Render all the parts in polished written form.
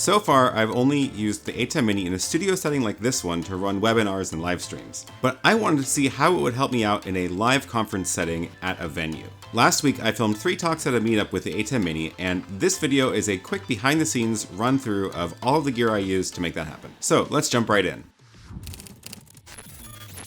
So far, I've only used the ATEM Mini in a studio setting like this one to run webinars and live streams, but I wanted to see how it would help me out in a live conference setting at a venue. Last week, I filmed 3 talks at a meetup with the ATEM Mini, and this video is a quick behind-the-scenes run-through of all of the gear I used to make that happen. So let's jump right in.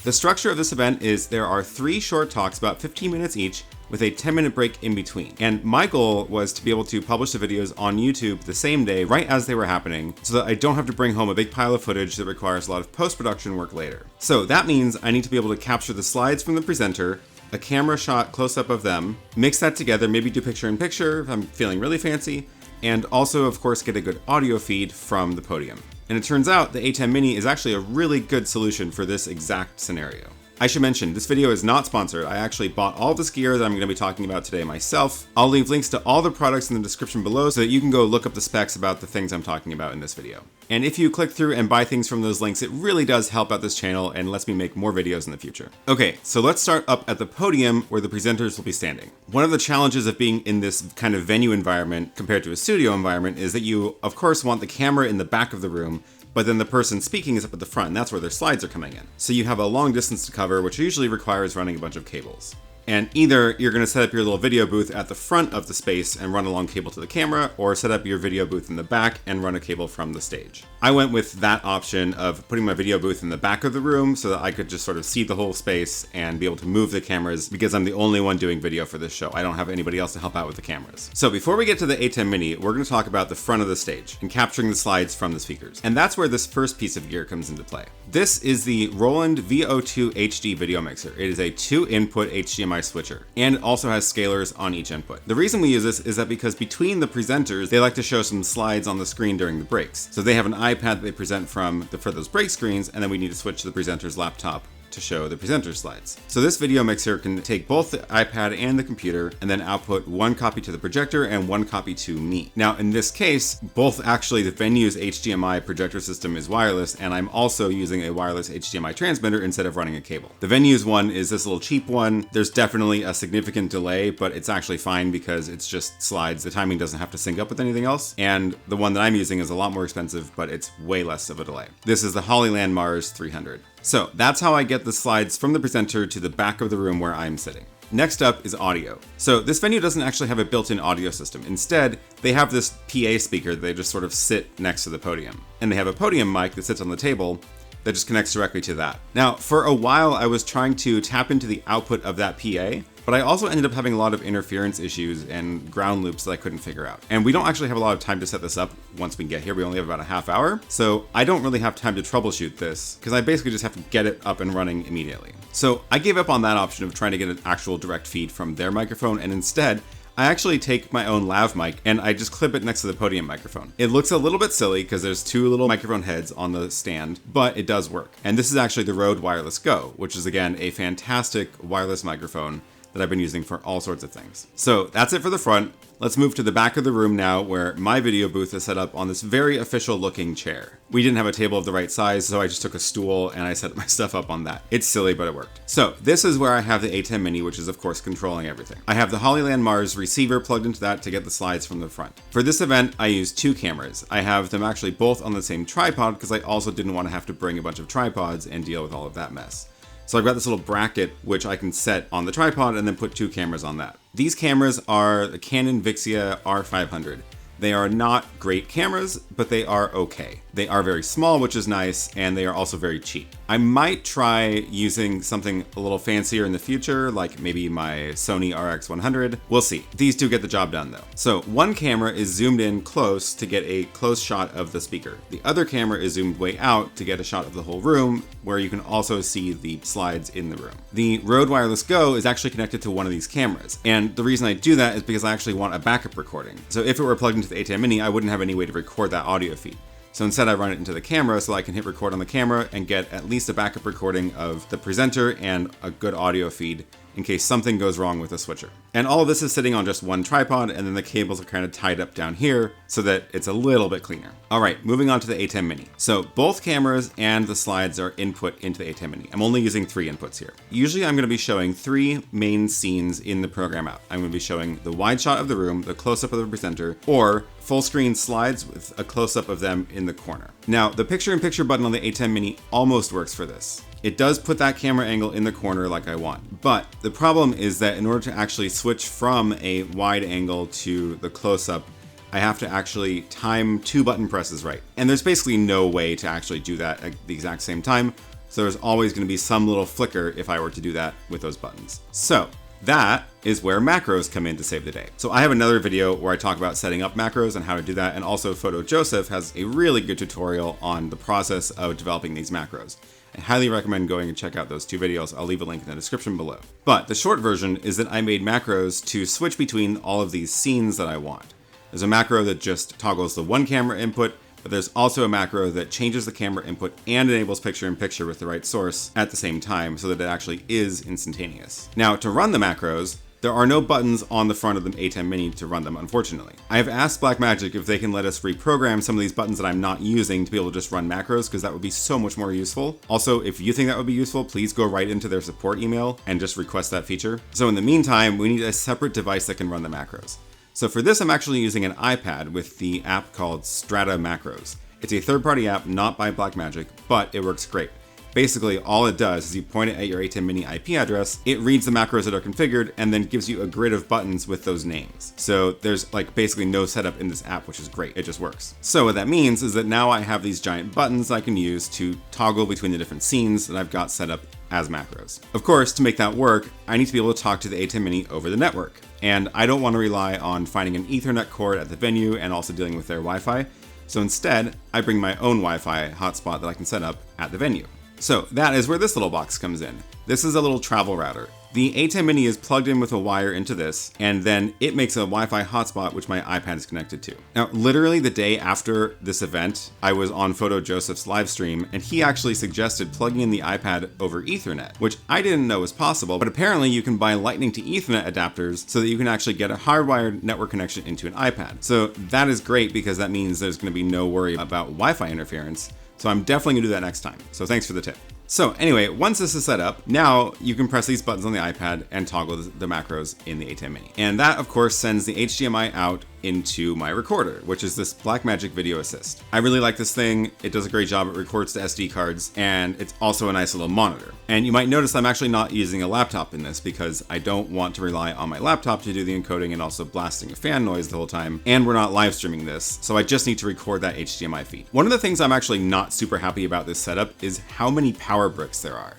The structure of this event is there are 3 short talks, about 15 minutes each, with a 10-minute break in between. And my goal was to be able to publish the videos on YouTube the same day, right as they were happening, so that I don't have to bring home a big pile of footage that requires a lot of post-production work later. So that means I need to be able to capture the slides from the presenter, a camera shot close-up of them, mix that together, maybe do picture-in-picture if I'm feeling really fancy, and also, of course, get a good audio feed from the podium. And it turns out the ATEM Mini is actually a really good solution for this exact scenario. I should mention, this video is not sponsored. I actually bought all this gear that I'm going to be talking about today myself. I'll leave links to all the products in the description below so that you can go look up the specs about the things I'm talking about in this video. And if you click through and buy things from those links, it really does help out this channel and lets me make more videos in the future. Okay, so let's start up at the podium where the presenters will be standing. One of the challenges of being in this kind of venue environment compared to a studio environment is that you, of course, want the camera in the back of the room, but then the person speaking is up at the front, and that's where their slides are coming in. So you have a long distance to cover, which usually requires running a bunch of cables. And either you're going to set up your little video booth at the front of the space and run a long cable to the camera, or set up your video booth in the back and run a cable from the stage. I went with that option of putting my video booth in the back of the room so that I could just sort of see the whole space and be able to move the cameras because I'm the only one doing video for this show. I don't have anybody else to help out with the cameras. So before we get to the ATEM Mini, we're going to talk about the front of the stage and capturing the slides from the speakers. And that's where this first piece of gear comes into play. This is the Roland VO2 HD video mixer. It is a 2-input HDMI switcher and also has scalers on each input. The reason we use this is that because between the presenters, they like to show some slides on the screen during the breaks. So they have an iPad that they present from for those break screens, and then we need to switch to the presenter's laptop to show the presenter slides. So this video mixer can take both the iPad and the computer and then output 1 copy to the projector and 1 copy to me. Now in this case, both actually the venue's HDMI projector system is wireless, and I'm also using a wireless HDMI transmitter instead of running a cable. The venue's one is this little cheap one. There's definitely a significant delay, but it's actually fine because it's just slides. The timing doesn't have to sync up with anything else. And the one that I'm using is a lot more expensive, but it's way less of a delay. This is the Hollyland Mars 300. So that's how I get the slides from the presenter to the back of the room where I'm sitting. Next up is audio. So this venue doesn't actually have a built-in audio system. Instead, they have this PA speaker that they just sort of sit next to the podium. And they have a podium mic that sits on the table that just connects directly to that. Now, for a while, I was trying to tap into the output of that PA, but I also ended up having a lot of interference issues and ground loops that I couldn't figure out. And we don't actually have a lot of time to set this up once we get here. We only have about a half hour. So I don't really have time to troubleshoot this because I basically just have to get it up and running immediately. So I gave up on that option of trying to get an actual direct feed from their microphone, and instead, I actually take my own lav mic and I just clip it next to the podium microphone. It looks a little bit silly because there's 2 little microphone heads on the stand, but it does work. And this is actually the Rode Wireless Go, which is again a fantastic wireless microphone that I've been using for all sorts of things. So that's it for the front. Let's move to the back of the room now, where my video booth is set up on this very official looking chair. We didn't have a table of the right size, so I just took a stool and I set my stuff up on that. It's silly, but it worked. So this is where I have the ATEM Mini, which is of course controlling everything. I have the Hollyland Mars receiver plugged into that to get the slides from the front. For this event, I used 2 cameras. I have them actually both on the same tripod because I also didn't want to have to bring a bunch of tripods and deal with all of that mess. So I've got this little bracket which I can set on the tripod and then put 2 cameras on that. These cameras are the Canon Vixia R500. They are not great cameras, but they are okay. They are very small, which is nice, and they are also very cheap. I might try using something a little fancier in the future, like maybe my Sony RX100. We'll see. These 2 get the job done though. So one camera is zoomed in close to get a close shot of the speaker. The other camera is zoomed way out to get a shot of the whole room, where you can also see the slides in the room. The Rode Wireless Go is actually connected to one of these cameras, and the reason I do that is because I actually want a backup recording. So if it were plugged into the ATEM Mini, I wouldn't have any way to record that audio feed. So instead I run it into the camera so I can hit record on the camera and get at least a backup recording of the presenter and a good audio feed in case something goes wrong with the switcher. And all of this is sitting on just one tripod, and then the cables are kind of tied up down here so that it's a little bit cleaner. All right, moving on to the ATEM Mini. So both cameras and the slides are input into the ATEM Mini. I'm only using 3 inputs here. Usually I'm going to be showing 3 main scenes in the program app. I'm going to be showing the wide shot of the room, the close-up of the presenter, or full screen slides with a close-up of them in the corner. Now, the picture-in-picture button on the ATEM Mini almost works for this. It does put that camera angle in the corner like I want, but the problem is that in order to actually switch from a wide angle to the close-up, I have to actually time 2 button presses right. And there's basically no way to actually do that at the exact same time, so there's always going to be some little flicker if I were to do that with those buttons. So that is where macros come in to save the day. So I have another video where I talk about setting up macros and how to do that, and also Photo Joseph has a really good tutorial on the process of developing these macros. I highly recommend going and check out those 2 videos. I'll leave a link in the description below. But the short version is that I made macros to switch between all of these scenes that I want. There's a macro that just toggles the one camera input, but there's also a macro that changes the camera input and enables picture-in-picture with the right source at the same time so that it actually is instantaneous. Now, to run the macros, there are no buttons on the front of the ATEM Mini to run them, unfortunately. I have asked Blackmagic if they can let us reprogram some of these buttons that I'm not using to be able to just run macros, because that would be so much more useful. Also, if you think that would be useful, please go right into their support email and just request that feature. So in the meantime, we need a separate device that can run the macros. So for this, I'm actually using an iPad with the app called Strata Macros. It's a third-party app, not by Blackmagic, but it works great. Basically, all it does is you point it at your ATEM Mini IP address, it reads the macros that are configured, and then gives you a grid of buttons with those names. So there's like basically no setup in this app, which is great. It just works. So what that means is that now I have these giant buttons I can use to toggle between the different scenes that I've got set up as macros. Of course, to make that work, I need to be able to talk to the ATEM Mini over the network. And I don't want to rely on finding an Ethernet cord at the venue and also dealing with their Wi-Fi. So instead, I bring my own Wi-Fi hotspot that I can set up at the venue. So that is where this little box comes in. This is a little travel router. The ATEM Mini is plugged in with a wire into this, and then it makes a Wi-Fi hotspot, which my iPad is connected to. Now, literally the day after this event, I was on Photo Joseph's live stream, and he actually suggested plugging in the iPad over Ethernet, which I didn't know was possible, but apparently you can buy Lightning to Ethernet adapters so that you can actually get a hardwired network connection into an iPad. So that is great because that means there's going to be no worry about Wi-Fi interference. So I'm definitely gonna do that next time. So thanks for the tip. So anyway, once this is set up, now you can press these buttons on the iPad and toggle the macros in the ATEM Mini. And that, of course, sends the HDMI out into my recorder, which is this Blackmagic Video Assist. I really like this thing. It does a great job. It records to SD cards, and it's also a nice little monitor. And you might notice I'm actually not using a laptop in this because I don't want to rely on my laptop to do the encoding and also blasting a fan noise the whole time. And we're not live streaming this, so I just need to record that HDMI feed. One of the things I'm actually not super happy about this setup is how many power bricks there are.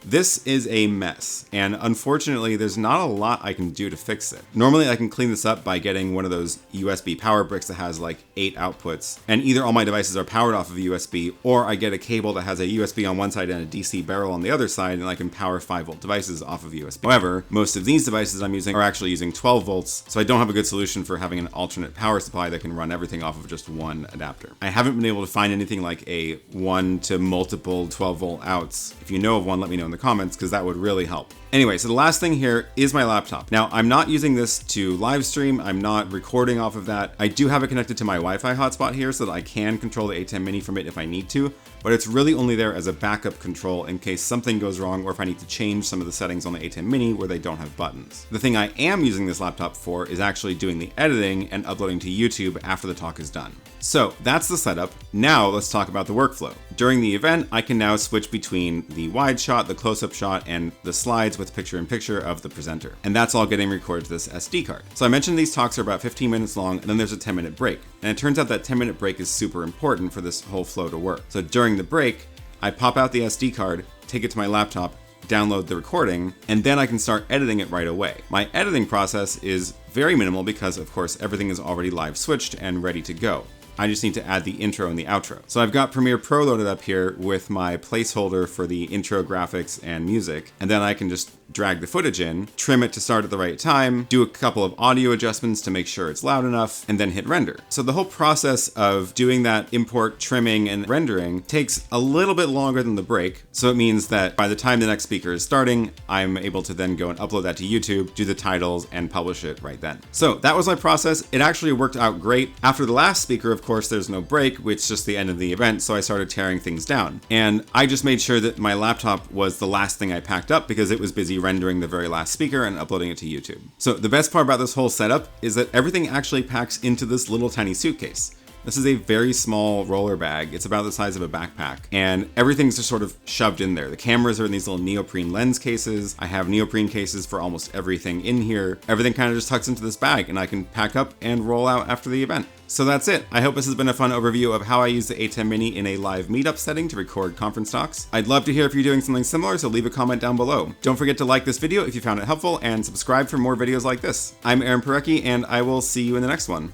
This is a mess, and unfortunately there's not a lot I can do to fix it. Normally I can clean this up by getting one of those USB power bricks that has like 8 outputs, and either all my devices are powered off of USB, or I get a cable that has a USB on one side and a DC barrel on the other side, and I can power 5-volt devices off of USB. However, most of these devices I'm using are actually using 12 volts, so I don't have a good solution for having an alternate power supply that can run everything off of just one adapter. I haven't been able to find anything like a one to multiple 12-volt outs. If you know of one, let me know in the comments, because that would really help. Anyway, so the last thing here is my laptop. Now, I'm not using this to live stream. I'm not recording off of that. I do have it connected to my Wi-Fi hotspot here so that I can control the ATEM Mini from it if I need to, but it's really only there as a backup control in case something goes wrong or if I need to change some of the settings on the ATEM Mini where they don't have buttons. The thing I am using this laptop for is actually doing the editing and uploading to YouTube after the talk is done. So that's the setup. Now let's talk about the workflow. During the event, I can now switch between the wide shot, the close-up shot, and the slides with picture-in-picture of the presenter. And that's all getting recorded to this SD card. So I mentioned these talks are about 15 minutes long, and then there's a 10-minute break. And it turns out that 10-minute break is super important for this whole flow to work. So during the break, I pop out the SD card, take it to my laptop, download the recording, and then I can start editing it right away. My editing process is very minimal because, of course, everything is already live switched and ready to go. I just need to add the intro and the outro. So I've got Premiere Pro loaded up here with my placeholder for the intro graphics and music, and then I can just drag the footage in, trim it to start at the right time, do a couple of audio adjustments to make sure it's loud enough, and then hit render. So the whole process of doing that import, trimming, and rendering takes a little bit longer than the break. So it means that by the time the next speaker is starting, I'm able to then go and upload that to YouTube, do the titles, and publish it right then. So that was my process. It actually worked out great. After the last speaker, of course, there's no break, which is just the end of the event, so I started tearing things down. And I just made sure that my laptop was the last thing I packed up because it was busy rendering the very last speaker and uploading it to YouTube. So the best part about this whole setup is that everything actually packs into this little tiny suitcase. This is a very small roller bag. It's about the size of a backpack, and everything's just sort of shoved in there. The cameras are in these little neoprene lens cases. I have neoprene cases for almost everything in here. Everything kind of just tucks into this bag, and I can pack up and roll out after the event. So that's it. I hope this has been a fun overview of how I use the ATEM Mini in a live meetup setting to record conference talks. I'd love to hear if you're doing something similar, so leave a comment down below. Don't forget to like this video if you found it helpful, and subscribe for more videos like this. I'm Aaron Parecki, and I will see you in the next one.